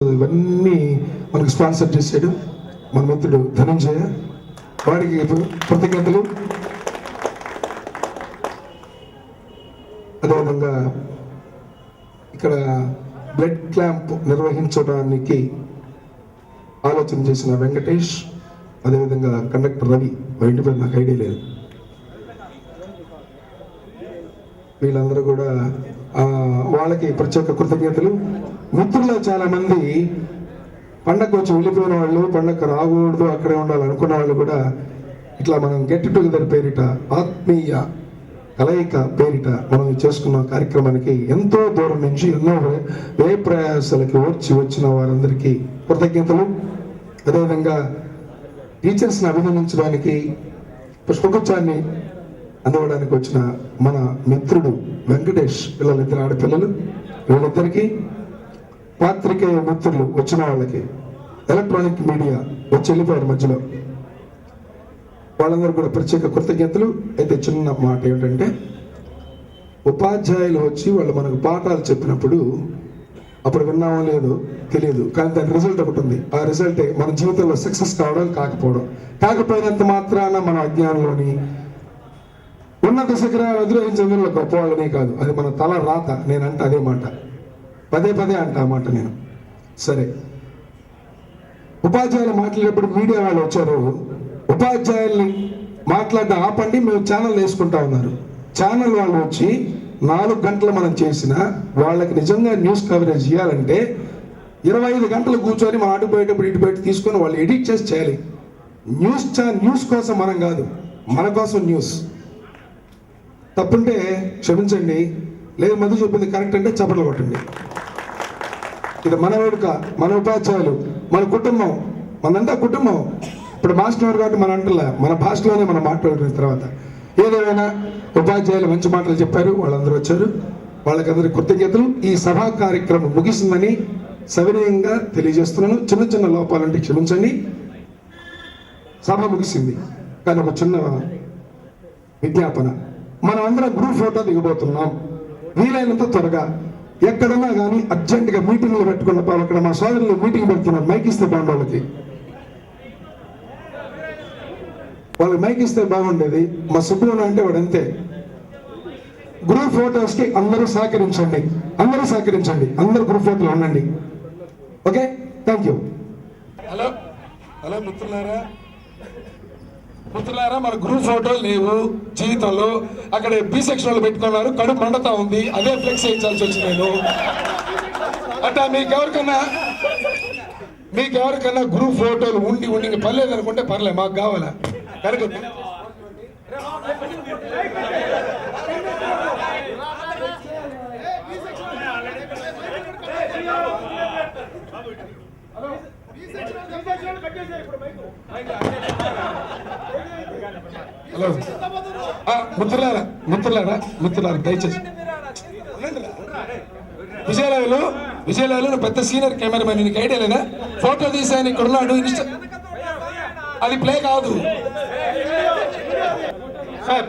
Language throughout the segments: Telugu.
ఇవన్నీ మనకు స్పాన్సర్ చేసాడు మన మిత్రుడు ధనంజయ, వాడికి కృతజ్ఞతలు. అదేవిధంగా ఇక్కడ బ్లడ్ క్యాంప్ నిర్వహించడానికి ఆలోచన చేసిన వెంకటేష్, అదేవిధంగా కండక్టర్ రవి, ఇంటి పేరు నాకు ఐడియా లేదు, వీళ్ళందరూ కూడా వాళ్ళకి ప్రత్యేక కృతజ్ఞతలు. మిత్రులు చాలా మంది పండగ వచ్చి వెళ్ళిపోయిన వాళ్ళు, పండగ రాకూడదు అక్కడే ఉండాలనుకున్న వాళ్ళు కూడా ఇట్లా మనం గెట్ టుగెదర్ పేరిట, ఆత్మీయ కలయిక పేరిట మనం చేసుకున్న కార్యక్రమానికి ఎంతో దూరం నుంచి ఎన్నో వ్యయ ప్రయాసాలకి ఓర్చి వచ్చిన వారందరికీ కృతజ్ఞతలు. అదేవిధంగా టీచర్స్ని అభినందించడానికి పుష్పగుచ్చాన్ని అందివ్వడానికి వచ్చిన మన మిత్రుడు వెంకటేష్, పిల్లలిద్దరు ఆడపిల్లలు, వీళ్ళిద్దరికీ, పాత్రికేయ మిత్రులు వచ్చిన వాళ్ళకి, ఎలక్ట్రానిక్ మీడియా వచ్చి వెళ్ళిపోయారు మధ్యలో, వాళ్ళందరూ కూడా ప్రత్యేక కృతజ్ఞతలు. అయితే చిన్న మాట ఏమిటంటే, ఉపాధ్యాయులు వచ్చి వాళ్ళు మనకు పాఠాలు చెప్పినప్పుడు అప్పుడు విన్నామో లేదో తెలియదు, కానీ దాని రిజల్ట్ ఒకటి ఉంది. ఆ రిజల్టే మన జీవితంలో సక్సెస్ కావడం కాకపోవడం. కాకపోయినంత మాత్రాన మన అజ్ఞానంలోని ఉన్నత శిఖరాలు అధిరోహించడంలో గొప్పవాళ్ళనే కాదు, అది మన తల రాత. నేనంట అదే మాట, పదే పదే అంట ఆ మాట నేను. సరే, ఉపాధ్యాయులు మాట్లాడేటప్పుడు మీడియా వాళ్ళు వచ్చారు, ఉపాధ్యాయుల్ని మాట్లాడడం ఆపండి, మేము ఛానల్ వేసుకుంటా ఉన్నారు. ఛానల్ వాళ్ళు వచ్చి 4 గంటలు మనం చేసిన వాళ్ళకి నిజంగా న్యూస్ కవరేజ్ చేయాలంటే 25 గంటలు కూర్చొని మనం అటు పోయేటప్పుడు ఇటు బయట తీసుకొని వాళ్ళు ఎడిట్ చేసి చేయాలి. న్యూస్ కోసం మనం కాదు, మన కోసం న్యూస్. తప్పుంటే క్షమించండి, లేదు మధు చెప్పింది కరెక్ట్ అంటే చప్పట్లు కొట్టండి. ఇది మన వేడుక, మన ఉపాధ్యాయులు, మన కుటుంబం, మనంతా కుటుంబం. ఇప్పుడు మాస్టర్ కాబట్టి మన అంటలా, మన భాషలోనే మనం మాట్లాడుకున్న తర్వాత ఏదేమైనా ఉపాధ్యాయులు మంచి మాటలు చెప్పారు, వాళ్ళందరూ వచ్చారు, వాళ్ళకందరికీ కృతజ్ఞతలు. ఈ సభా కార్యక్రమం ముగిసిందని సవినయంగా తెలియజేస్తున్నాను. చిన్న చిన్న లోపాలంటే క్షమించండి. సభ ముగిసింది, కానీ ఒక చిన్న విజ్ఞాపన, మనం అందరం గ్రూప్ ఫోటో దిగబోతున్నాం. వీలైనంత త్వరగా ఎక్కడన్నా కానీ అర్జెంటుగా మీటింగ్లు పెట్టుకున్న, అక్కడ మా సోదరులు మీటింగ్ పెడుతున్నారు, మైక్ ఇస్తే బాగుండే వాళ్ళకి మైక్ ఇస్తే బాగుండేది. మా సుబ్రహ్మణ్యం అంటే వాడు అంతే. గ్రూప్ ఫోటోస్కి అందరూ సహకరించండి, అందరూ గ్రూప్ ఫోటోలు ఉండండి. Okay, thank you. హలో మిత్రులారా, మన గ్రూప్ ఫోటోలు లేవు జీవితంలో. అక్కడ బి సెక్షన్ వాళ్ళు పెట్టుకున్నారు, కడుపు మండతా ఉంది, అదే ఫ్లెక్స్ వేయించాల్సి వచ్చింది నేను. అట్టా మీకెవరికన్నా గ్రూప్ ఫోటోలు ఉండి పర్లేదు అనుకుంటే పర్లేదు, మాకు కావాలా కరెక్ట్. హలో మిత్రులారా దయచేసి విజయలాలు పెద్ద సీనియర్ కెమెరామెన్, నీకు ఐడియా లేదా? ఫోటో తీసాను, ఇక్కడ ఉన్నాడు, అది ప్లే కాదు సార్.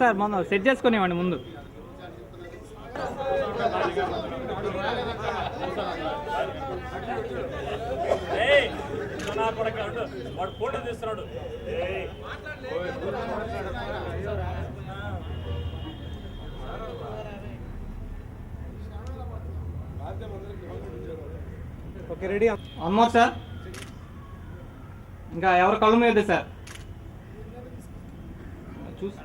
సార్ మనం సెట్ చేసుకునేవాడి ముందు. వాడు ఫోటో తీస్తున్నాడు. ఓకే, రెడీ అమ్మో సార్. ఇంకా ఎవరు కళ్ళు మీద సార్ చూసి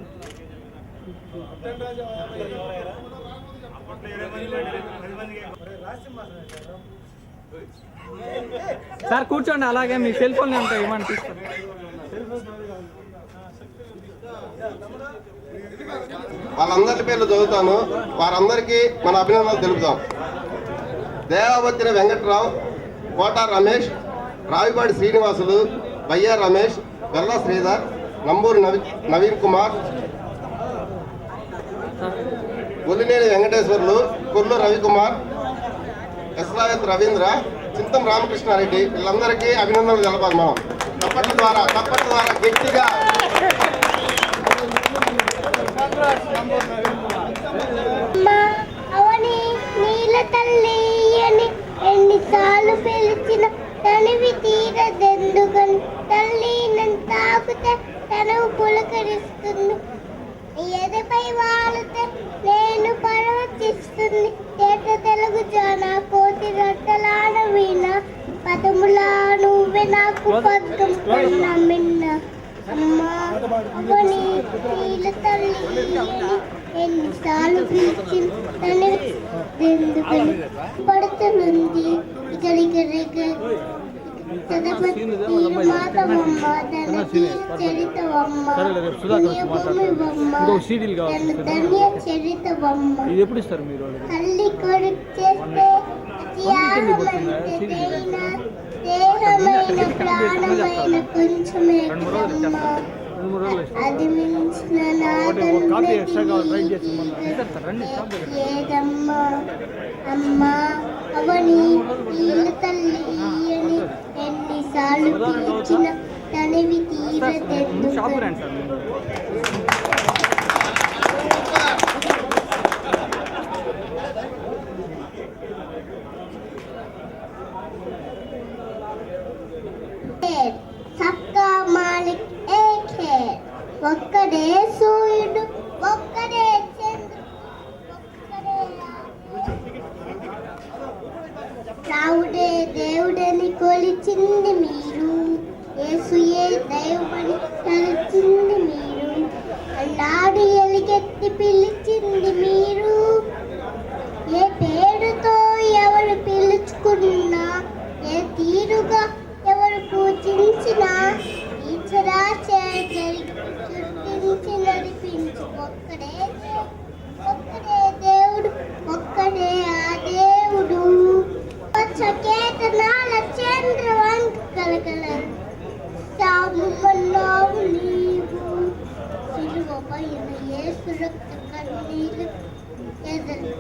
సార్ కూర్చోండి, అలాగే మీ సెల్ ఫోన్ ఉంటాయి, ఇవ్వండి తీసుకోండి. వాళ్ళందరి పేర్లు చదువుతాను, వారందరికీ మన అభినందనలు తెలుపుతాం. దేవావతిన వెంకట్రావు, కోట రమేష్, రావిపాడి శ్రీనివాసులు, వయ్య రమేష్, వెల్ల శ్రీధర్, నంబూరు నవీన్ కుమార్, బొల్లినేని వెంకటేశ్వర్లు, కొల్లు రవికుమార్, ఎస్రాయత్ రవీంద్ర, చింతం రామకృష్ణారెడ్డి వీళ్ళందరికీ అభినందనలు తెలపాలి మనం. తప్పట్ల ద్వారా గట్టిగా అవని నీల తల్లి అని ఎన్నిసార్లు పిలిచిన తనివి తీరదెందుకని తల్లి నన్ను తాకితే తనవు పులకరిస్తుంది, ఎదపై వాలితే నేను పరవశిస్తుంది. తేట తెలుగు జానా కోతి రట్టలాడ వీణ పదములా నువ్వే నాకు పద్యం కన్నా మిన్న. అమ్మా అవని నీల తల్లి ఎన్నిసార్లు పిలిచిన తనివి ఎందుకని పడుతుంది ఇగరిగరిగ మాతవమ్మ తన చరితవమ్మ ధన్య చరితవమ్మ. ఇది ఎప్పుడు ఇస్తారు మీరు? తల్లి కొడుకు చేస్తే దేహమైన ప్రాణమైన కొంచెమే అది మించిన ఏదమ్మా. అమ్మా అవని నీళ్ళ తల్లి అని ఎన్నిసార్లు పిలిచిన తనివి తీరదెందుకు. సబ్కా మాలిక్ ఏక్ హై, ఒక్కడే సూర్యుడు ఒక్కడే చంద్రుడు ఒక్కడే రావుడే దేవుడని కొలిచింది మీరు, యేసుయే దైవమని తలచింది మీరు, అల్లాడు ఎలుగెత్తి పిలిచింది మీరు. ఏ పేరుతో ఎవరు పిలుచుకున్నా, ఏ తీరుగా ఎవరు పూజించినా, ఈ చరాచరించి నడిపించు ఒక్కడే దేవుడు, ఒక్కడే ఆ దేవుడు. చకేతనాల చంద్రవంక కలకలరు సాముమన్నావు నీవు, సిలువ పైన యేసు రక్త కన్నీళ్ళు ఎదరు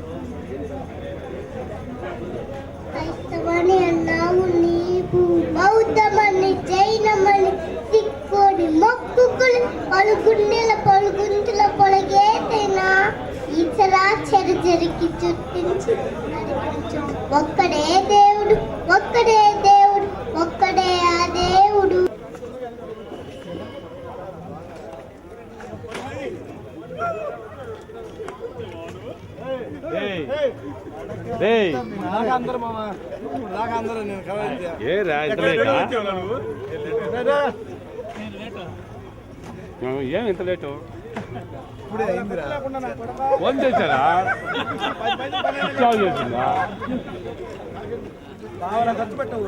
క్రైస్తవని అన్నావు నీవు, బౌద్ధమని జైనమని సిక్కుని మొక్కుకుని పలుగుండెల పలుగుంతుల పొలగేతైనా ఈ చరాచరి జరిగి చుట్టించి నడిపించు ఒక్కడే దేవుడు, ఒక్కడే దేవుడు, ఒక్కడే ఆ దేవుడు. ఏం ఇంత లేటు? ఫోన్ చేశారా? చేసిందా? ఖర్చు పెట్టవు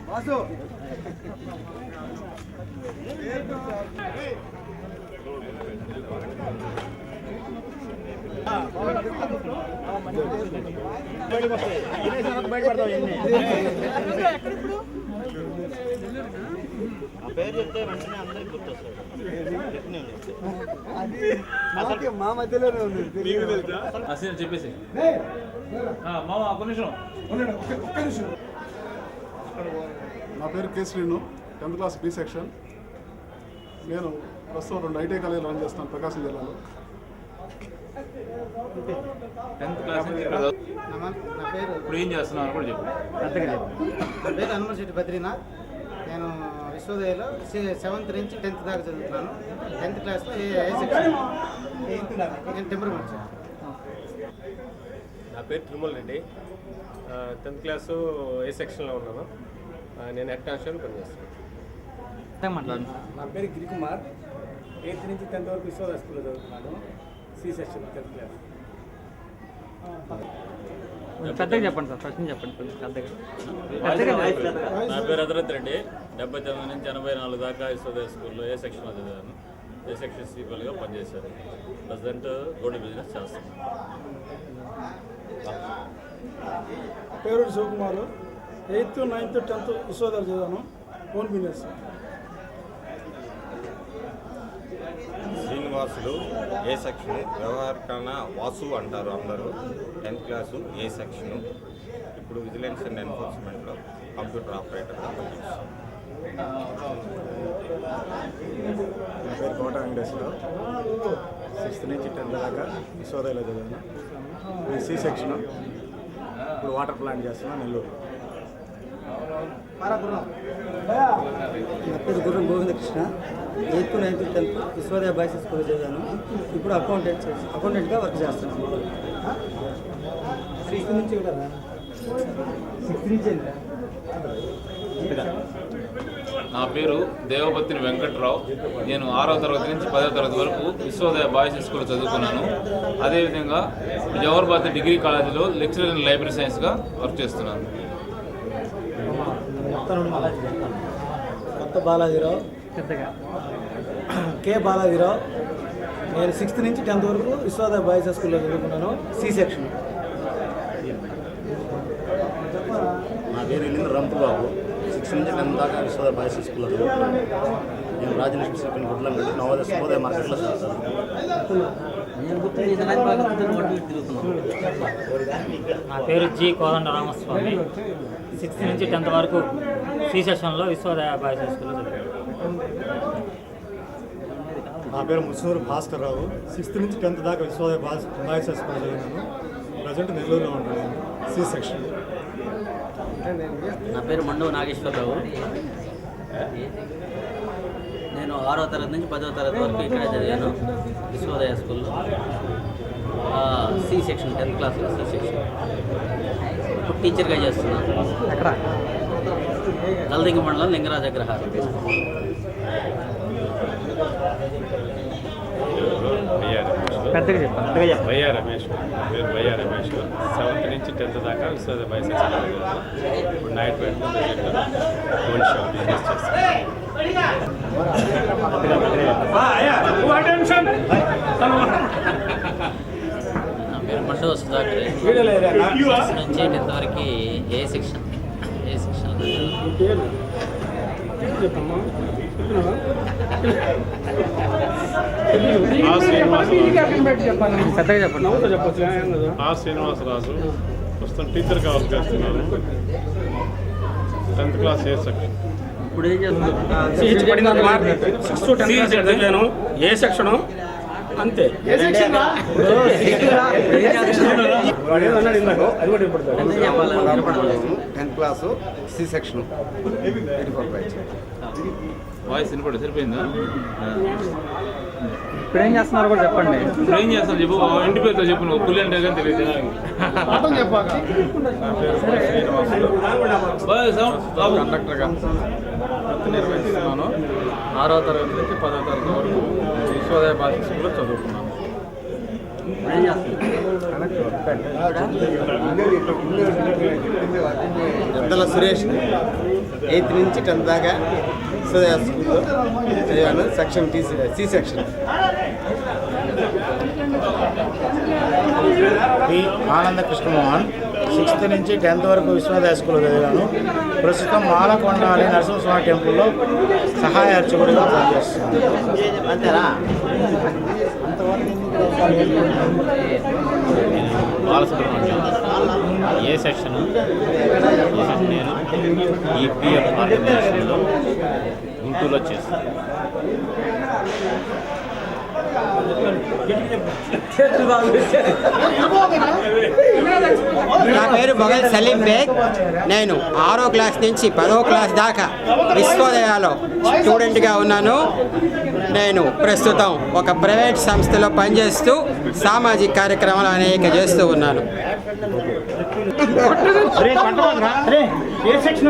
వాసు బయటపడతావు పేరు చెప్తే వెంటనే అందరికి గుర్తొస్తాడు. మా మధ్యలోనే ఉంది చెప్పేసి మామ ఒక నిమిషం. నా పేరు K Srinu, 10th class B section. నేను ప్రస్తుతం 2 ఐటీ కాలేజీలు రన్ చేస్తాను ప్రకాశం జిల్లాలో. 10th క్లాస్ నా పేరు ఇప్పుడు ఏం చేస్తున్నారు కూడా చెప్పు. నా పేరు హనుమశెట్టి బద్రీనాథ్. నేను విశ్వోదయలో 7th నుంచి 10th దాకా చదువుతున్నాను. 10th క్లాస్లో ఏ సెక్షన్, నేను టెంపర్మెంట్. నా పేరు తిరుమల రెడ్డి, 10th క్లాసు ఏ సెక్షన్లో ఉన్నాను. నేను హెడ్ కానిస్టేబుల్ పనిచేస్తాను. నా పేరు గిరికుమార్, 8th నుంచి 10th వరకు విశ్వోదయ స్కూల్లో చదువుతున్నాను. C section 10th class. పెద్దగా చెప్పండి సార్, ఫస్ట్ చెప్పండి పెద్దగా. నా పేరు అదరత్ రెడ్డి, 79 నుంచి 84 దాకా విశ్వోదయ స్కూల్లో ఏ సెక్షన్లో చదివాను. ఏ సెక్షన్ సీపల్గా పనిచేశారు. ప్రజెంట్ గోల్డ్ బిజినెస్ చేస్తాను. Peruru Shivakumar. 8th, 9th, 10th విశ్వోదయాలు చదివాను. Own business. Srinivasulu A section, వ్యవహారికన వాసు అంటారు అందరూ. 10th class A section. ఇప్పుడు విజిలెన్స్ అండ్ ఎన్ఫోర్స్మెంట్లో కంప్యూటర్ ఆపరేటర్గా పనిచేస్తాను. నా పేరు కోట వెంకటేశ్వరరావు. 6th నుంచి 10th దాకా విశ్వోదయాలో చదివాను. ఇది సి సెక్షన్. ఇప్పుడు వాటర్ ప్లాంట్ చేస్తున్నాను నెల్లూరు. నా పేరు గుర్రం గోవిందకృష్ణ. 8th, 9th, 10th Vishwodaya boys school చదివాను. ఇప్పుడు అకౌంటెంట్గా వర్క్ చేస్తున్నాను. 6th నుంచి కూడా 6th నుంచి నా పేరు దేవపత్తిని వెంకట్రావు. నేను 6వ తరగతి నుంచి 10వ తరగతి వరకు విశ్వోదయ బాయ్స్ స్కూల్ చదువుకున్నాను. అదేవిధంగా జవహర్బాద్ డిగ్రీ కాలేజీలో లెక్చరర్ ఇన్ లైబ్రరీ సైన్స్గా వర్క్ చేస్తున్నాను. కొత్త బాలాజీరావు, కే బాలాజీరావు. నేను 6th నుంచి 10th వరకు విశ్వోదయ బాయ్స్ స్కూల్లో చదువుకున్నాను. C section. నా పేరు ఇల్లింద్ర రంపుబాబు. 6th నుంచి 10th దాకా విశ్వోదయ బాయ్స్ స్కూల్లో చదువుకున్నాను. నేను రాజలక్ష్మి సెకండ్ గుడ్లం వెళ్ళి నవోదయ శుభోదయ మార్కెట్లో చదువుతాను. నా పేరు జి కోదండ రామస్వామి. 6th నుంచి 10th వరకు సి సెషన్లో విశ్వోదయ బాయ్స్ స్కూల్లో చదివాను. నా పేరు ముస్సూరు భాస్కర్ రావు. 6th నుంచి 10th దాకా విశ్వోదయ బాయ్స్ స్కూల్లో చదివాను. ప్రజెంట్ నెల్లూరులో ఉంటున్నాను. C section. నా పేరు మండవ నాగేశ్వరరావు. నేను 6వ తరగతి నుంచి 10వ తరగతి వరకు ఇక్కడే చదివాను విశ్వోదయ స్కూల్లో. సి సెక్షన్, 10th క్లాస్లో సి సెక్షన్. ఇప్పుడు టీచర్గా చేస్తున్నాను. ఎక్కడ? జలదింగి మండలం లింగరాజ అగ్రహారం. పెద్దగా చెప్పండి. వైఆర్ రమేష్. పేరు వైఆర్ రమేష్. 7th నుంచి 10th దాకా విశ్వోదయ బాయ్స్ స్కూల్లో ఇప్పుడు నైట్ పెట్టుకుని గోల్డ్ షాప్ బిజినెస్ చేస్తాను. నా పేరు మండవ సుధాకర్. 6th నుంచి 10th వరకు ఏ సెక్షన్. పెద్దగా చెప్పండి. శ్రీనివాసరాజు. ప్రస్తుతం టీచర్గా వర్క్ చేస్తున్నాను. 10th క్లాస్ ఏ సెక్షన్. ఇప్పుడు ఏం చేస్తున్నాను? 6th to 10th చదివాను. ఏ సెక్షను అంతే. 10th class C section. 84 batch. Voice వినపడి సరిపోయిందా? ఇప్పుడు ఏం చేస్తున్నారు కూడా చెప్పండి. ఇప్పుడు ఏం చేస్తాను చెప్పు. ఇంటి పేరుతో చెప్పు. నువ్వు పులి అంటే కానీ తెలియదు. కండక్టర్గా వృత్తి నిర్వహిస్తున్నాను. 6వ తరగతి నుంచి 10వ తరగతి వరకు విశ్వోదయ బాయ్స్ స్కూల్లో చదువుకున్నాను. పెద్దల సురేష్. 8th నుంచి 10th దాకా విశ్వోదయ స్కూల్లో చదివాను. Section C section. Ananda Krishnamohan. 6th నుంచి 10th వరకు విశ్వోదయ స్కూల్లో చదివాను. ప్రస్తుతం మాలకొండ అనే నరసింహస్వామి టెంపుల్లో సహాయ అర్చకుడిగా పనిచేస్తున్నాను. అంతేనా? బాలసుబ్రహ్మణ్యం. ఏ సెక్షన్. నేను ఈపీఎఫ్ ఆర్గనైజేషన్లో గుంటూరులో చేస్తాను. నా పేరు మొగల్ సలీం బేగ్. నేను 6వ క్లాస్ నుంచి 10వ క్లాస్ దాకా విశ్వోదయాలో స్టూడెంట్గా ఉన్నాను. నేను ప్రస్తుతం ఒక ప్రైవేట్ సంస్థలో పనిచేస్తూ సామాజిక కార్యక్రమాలు అనేక చేస్తూ ఉన్నాను. ఏ సెక్షన్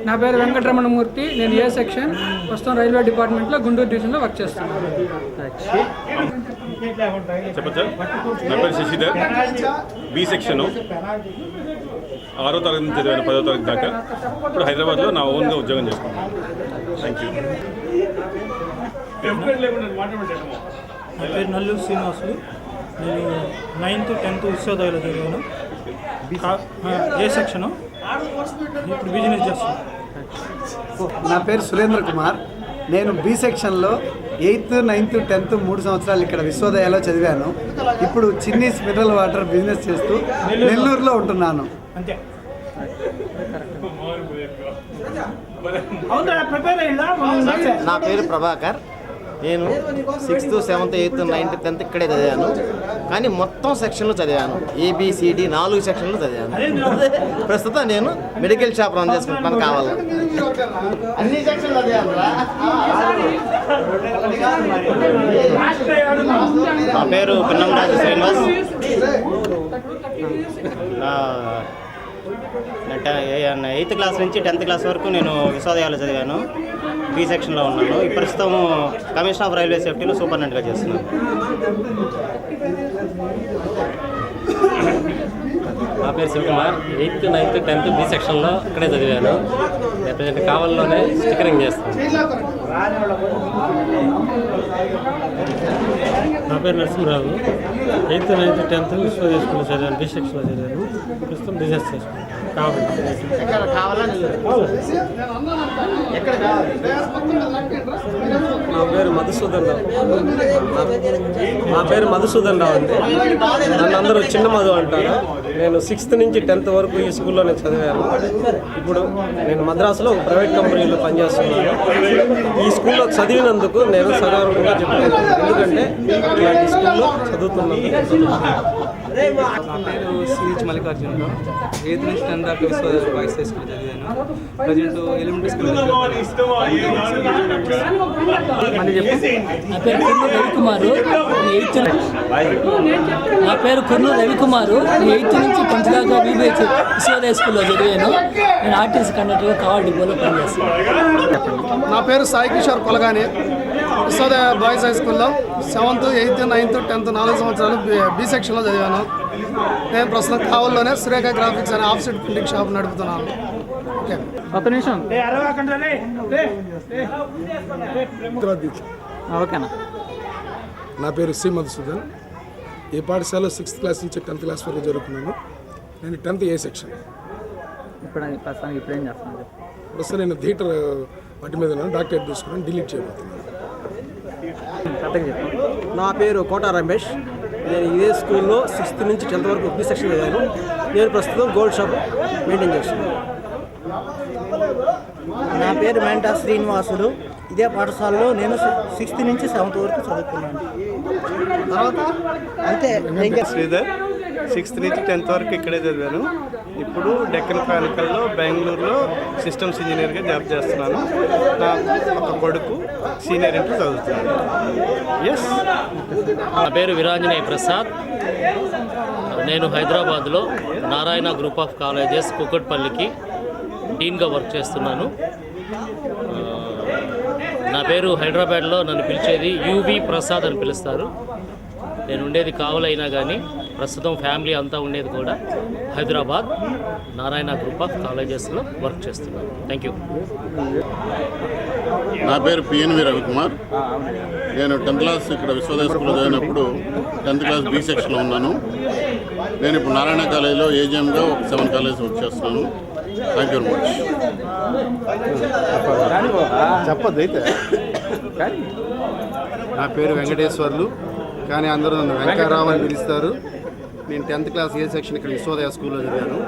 నా పేరు వెంకటరమణమూర్తి. నేను ఏ సెక్షన్. ప్రస్తుతం రైల్వే డిపార్ట్మెంట్లో గుంటూరు డివిజన్లో వర్క్ చేస్తున్నాను. చెప్పచ్చా? నా పేరు శశిధర్. B section. 6వ తరగతి నుంచి చదివాను 10వ తరగతి దాకా. ఇప్పుడు హైదరాబాద్లో నా ఓన్గా ఉద్యోగం చేసుకున్నాను. Thank you. నా పేరు నల్లూరు శ్రీనివాసులు. నేను 9th 10th విశ్వోదయాలో చదివాను. ఏ సెక్షను, ఇప్పుడు బిజినెస్ చేస్తాను. నా పేరు సురేంద్ర కుమార్. నేను బి సెక్షన్లో 8th 9th 10th 3 సంవత్సరాలు ఇక్కడ విశ్వోదయాలో చదివాను. ఇప్పుడు చిన్నీస్ మినరల్ వాటర్ బిజినెస్ చేస్తూ నెల్లూరులో ఉంటున్నాను. అంతే. నా పేరు ప్రభాకర్. నేను 6th 7th 8th 9th 10th ఇక్కడే చదివాను. కానీ మొత్తం సెక్షన్లు చదివాను. ABCD 4 సెక్షన్లు చదివాను. ప్రస్తుతం నేను మెడికల్ షాప్ రన్ చేసుకుంటున్నాను. కావాలి అన్ని సెక్షన్లు చదివాను. నా పేరు పిన్నంరాజు శ్రీనివాస్. 8th క్లాస్ నుంచి 10th క్లాస్ వరకు నేను విశ్వోదయాలో చదివాను. బి సెక్షన్లో ఉన్నాను. ఈ ప్రస్తుతం కమిషనర్ ఆఫ్ రైల్వే సేఫ్టీలో సూపరింటెండెంట్గా చేస్తున్నాను. నా పేరు Shivakumar. 8th 9th 10th B సెక్షన్లో ఇక్కడే చదివాను. ప్రజెంట్ కావల్లోనే స్టిక్కరింగ్ చేస్తాను. నా పేరు Narasimharao. 8th 9th 10th Vishwodaya స్కూల్లో చదివాను. బి సెక్షన్లో చదివాను. ప్రస్తుతం బిజినెస్ చేసుకున్నాను. నా పేరు మధుసూదన్ రావు. అండి. నన్ను అందరూ చిన్న మధు అంటారు. నేను 6th నుంచి 10th వరకు ఈ స్కూల్లో నేను చదివాను. ఇప్పుడు నేను మద్రాసులో ఒక ప్రైవేట్ కంపెనీలో పనిచేస్తున్నాను. ఈ స్కూల్లో చదివినందుకు నేను సగర్వంగా చెప్తాను. ఎందుకంటే ఇలాంటి స్కూల్లో చదువుతున్నందుకు. నా పేరు సిహెచ్ మల్లికార్జున. 8th నుంచి 10th దాకా విశ్వోదయ బాయ్స్ హై స్కూల్ చదివాను. Present elementary school. నా పేరు కుర్నూరు రవికుమారు. 8th నుంచి 10th దాకా BBH విశ్వోదయ స్కూల్లో చదివాను. నేను ఆర్టీసీ కండక్టర్గా కావాలి డిపోలో పనిచేస్తాను. నా పేరు సాయి కిషోర్ కొలగాని. విశ్వోదయ బాయ్స్ హై స్కూల్లో 7th 8th 9th 10th 4 సంవత్సరాలు బి సెక్షన్లో చదివాను. నేను ప్రస్తుతం కావల్లోనే సురేఖ గ్రాఫిక్స్ అనే ఆఫ్సెట్ ప్రింటింగ్ షాప్ నడుపుతున్నాను. ఓకే, ఒక్క నిమిషం. ఓకేనా. నా పేరు సి మధుసూదన్. ఈ పాఠశాలలో 6th క్లాస్ నుంచి 10th క్లాస్ వరకు జరుగుతున్నాను. నేను 10th ఏ సెక్షన్. ఇప్పుడు ఏం చేస్తున్నాను? ప్రస్తుతం నేను థియేటర్ వాటి మీద డాక్టరేట్ తీసుకున్నాను. డిలీట్ చేయబోతున్నాను. నా పేరు కోట రమేష్. నేను ఇదే స్కూల్లో 6th నుంచి 10th వరకు బి సెక్షన్ చదివాను. నేను ప్రస్తుతం గోల్డ్ షాప్ మెయింటైన్ చేస్తున్నాను. నా పేరు మెంటా శ్రీనివాసుడు. ఇదే పాఠశాలలో నేను 6th నుంచి 7th వరకు చదువుకున్నాను. తర్వాత అంతే. శ్రీధర్. 6th నుంచి 10th వరకు ఇక్కడే చదివాను. ఇప్పుడు డెక్కన్ క్రానికల్లో బెంగళూరులో సిస్టమ్స్ ఇంజనీర్గా జాబ్ చేస్తున్నాను. నా ఒక కొడుకు సీనియర్ ఇంటర్ చదువుతున్నాను. ఎస్. నా పేరు వీరాంజనేయ ప్రసాద్. నేను హైదరాబాద్లో నారాయణ గ్రూప్ ఆఫ్ కాలేజెస్ కుకట్పల్లికి డీన్గా వర్క్ చేస్తున్నాను. నా పేరు హైదరాబాద్లో నన్ను పిలిచేది UV ప్రసాద్ అని పిలుస్తారు. నేను ఉండేది కావలైనా కానీ ప్రస్తుతం ఫ్యామిలీ అంతా ఉండేది కూడా హైదరాబాద్ నారాయణ గ్రూప్ ఆఫ్ కాలేజెస్లో వర్క్ చేస్తున్నాను. Thank you. నా పేరు PNV రవికుమార్. నేను 10th క్లాస్ ఇక్కడ విశ్వోదయ స్కూల్లో చదివినప్పుడు 10th క్లాస్ బి సెక్షన్లో ఉన్నాను. నేను ఇప్పుడు నారాయణ కాలేజీలో AGMగా ఒక 7 కాలేజ్ వర్క్ చేస్తున్నాను. Thank you very much. చెప్పద్దు అయితే. నా పేరు వెంకటేశ్వర్లు, కానీ అందరూ నన్ను వెంకటరావు అని పిలుస్తారు. నేను 10th క్లాస్ ఏ సెక్షన్ ఇక్కడ విశ్వోదయ స్కూల్లో చదివాను.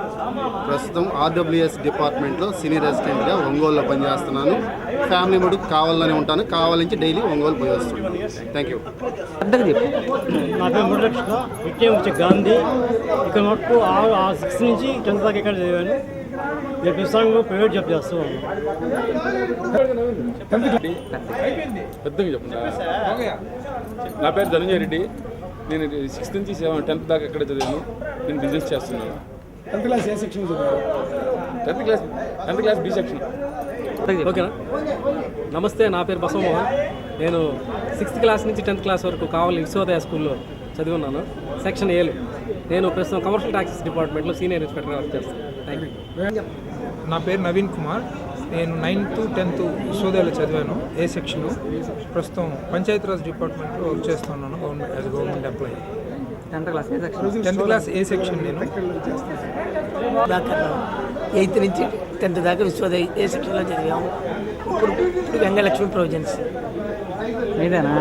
ప్రస్తుతం RWS డిపార్ట్మెంట్లో సీనియర్ అసిస్టెంట్గా ఒంగోలులో పనిచేస్తున్నాను. ఫ్యామిలీ మటుకు కావాలని ఉంటాను. కావాలి నుంచి డైలీ ఒంగోలు పోయి వస్తున్నాను. Thank you. నా పేరు మురళకృష్ణ. విద్య గాంధీ. ఇక్కడ మటుకు 6th నుంచి 10th దాకా ఇక్కడ చదివాను. నేను ప్రస్తుతంగా ప్రైవేట్ జాబ్ చేస్తూ ఉన్నాను. పెద్దగా చెప్పండి. నా పేరు ధనంజయ రెడ్డి. నేను 6th నుంచి 10th దాకా ఎక్కడ చదివాను. నేను బిజినెస్ చేస్తున్నాను. 10th క్లాస్ ఏ సెక్షన్ చదివాను? 10th class B section. ఓకేనా. నమస్తే, నా పేరు బసవమోహన్. నేను 6th క్లాస్ నుంచి 10th క్లాస్ వరకు కావాలి విశ్వోదయ స్కూల్లో చదివి ఉన్నాను. సెక్షన్ ఏలు. నేను ప్రస్తుతం కమర్షియల్ ట్యాక్సెస్ డిపార్ట్మెంట్లో సీనియర్ ఇన్స్పెక్టర్గా వర్క్ చేస్తాను. Thank you. నా పేరు నవీన్ కుమార్. నేను 9th 10th విశ్వోదయాలు చదివాను, ఏ సెక్షను. ప్రస్తుతం పంచాయతీరాజ్ డిపార్ట్మెంట్లో వర్క్ చేస్తున్నాను గవర్నమెంట్ ఎంప్లాయీ. 10th క్లాస్ ఏ సెక్షన్? 10th క్లాస్ ఏ సెక్షన్ నేను. 8th నుంచి 10th దాకా విశ్వోదయ ఏ సెక్షన్లో చదివాము. ఇప్పుడు వెంగళక్ష్మి ప్రొవిజన్స్. మీదేనా?